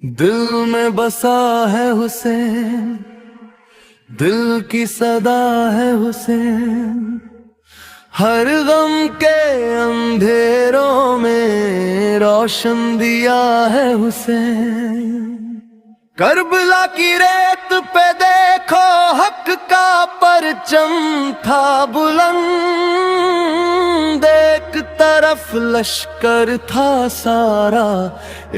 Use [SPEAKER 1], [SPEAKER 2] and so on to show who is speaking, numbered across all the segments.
[SPEAKER 1] دل میں بسا ہے حسین، دل کی صدا ہے حسین، ہر غم کے اندھیروں میں روشن دیا ہے حسین۔ کربلا کی ریت پہ دیکھو حق کا پرچم تھا بلند، ایک طرف لشکر تھا سارا،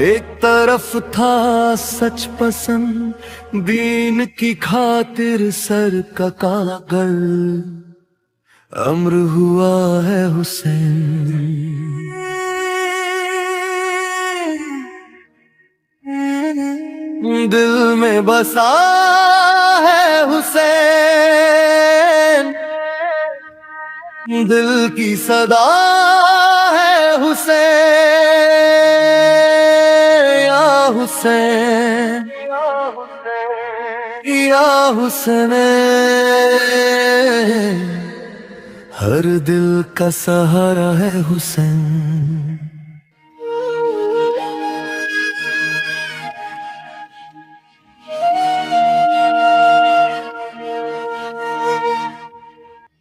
[SPEAKER 1] ایک طرف تھا سچ پسند، دین کی خاطر سر کا کاغذ امر ہوا ہے حسین۔ دل میں بسا ہے حسین، دل کی صدا ہے حسین، یا حسین یا حسین، ہر دل کا سہارا ہے حسین۔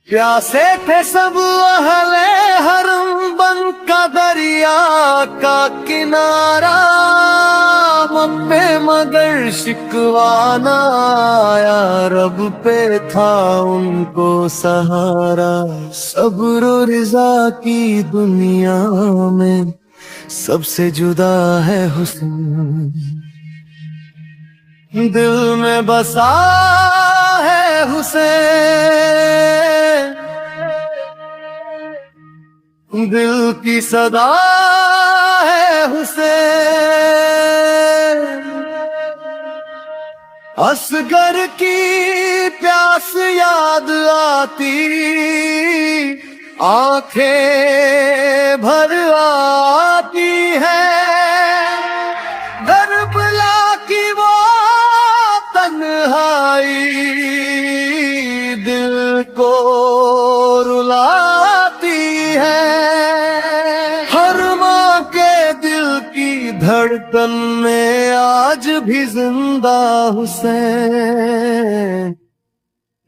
[SPEAKER 1] پیاسے تھے سب اہل حرم، بن کا دریا کا کنارہ، پہ مگر شکوانا آیا، رب پہ تھا ان کو سہارا۔ صبر و رضا کی دنیا میں سب سے جدا ہے حسین، دل میں بسا ہے حسین، دل کی صدا ہے حسین۔ اصغر کی پیاس یاد آتی، آنکھیں بھر آتی ہے، کربلا کی وہ تنہائی دل کو رلاتی ہے، ہر ماں کے دل کی دھڑکن میں آج بھی زندہ حسین،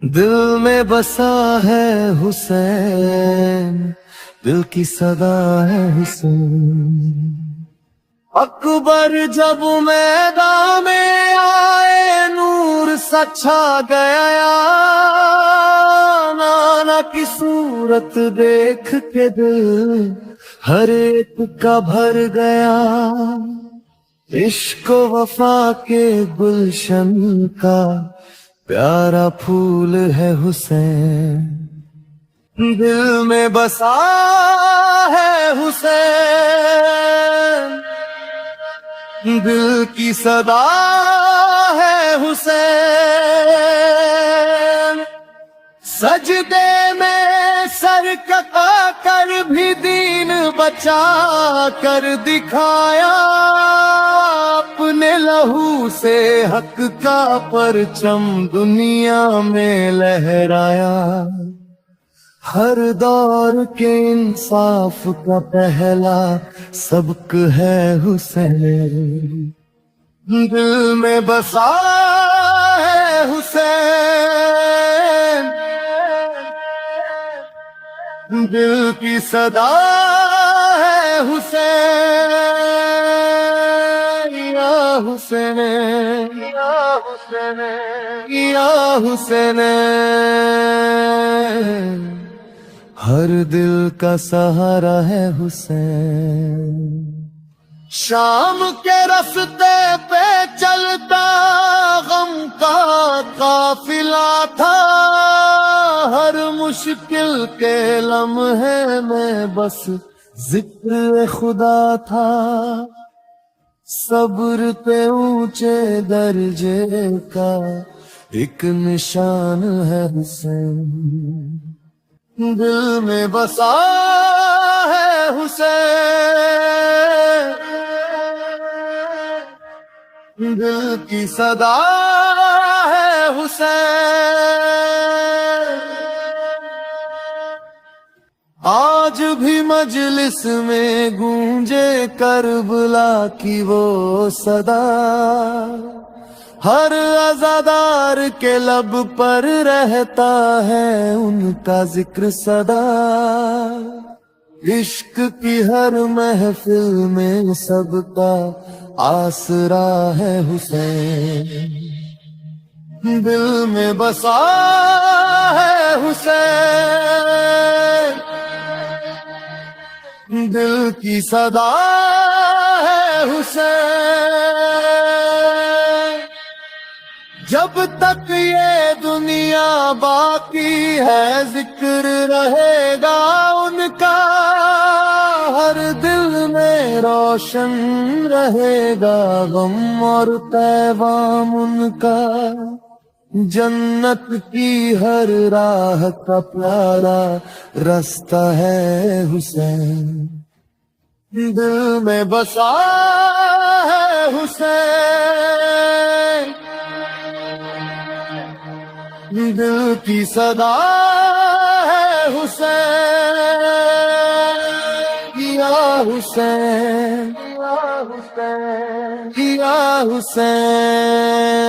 [SPEAKER 1] دل میں بسا ہے حسین، دل کی صدا ہے حسین۔ اکبر جب میدان میں آئے نور سا چھا گیا، نانا کی صورت دیکھ کے دل ہر ایک کا بھر گیا، عشق و وفا کے گلشن کا پیارا پھول ہے حسین، دل میں بسا ہے حسین، دل کی صدا ہے حسین۔ سجدے میں سر کٹا کر بھی دین بچا کر دکھایا، اپنے لہو سے حق کا پرچم دنیا میں لہرایا، ہر دور کے انصاف کا پہلا سبق ہے حسین، دل میں بسا ہے حسین، دل کی صدا ہے حسین، یا حسین یا حسین یا حسین، ہر دل کا سہارا ہے حسین۔ شام کے رستے پہ چلتا غم کا قافلہ تھا، ہر مشکل کے لمحے میں بس ذکر خدا تھا، صبر پہ اونچے درجے کا ایک نشان ہے حسین، دل میں بسا ہے حسین، دل کی صدا ہے حسین۔ آج بھی مجلس میں گونجے کربلا کی وہ صدا، ہر عزادار کے لب پر رہتا ہے ان کا ذکر سدا۔ عشق کی ہر محفل میں سب کا آسرا ہے حسین، دل میں بسا ہے حسین، دل کی صدا ہے حسین۔ جب تک یہ دنیا باقی ہے ذکر رہے گا ان کا، ہر دل میں روشن رہے گا غم اور پیغام ان کا۔ جنت کی ہر راہ کا پیارا رستہ ہے حسین، دل میں بسا ہے حسین، دل کی صدا ہے حسین، یا حسین یا حسین یا حسین۔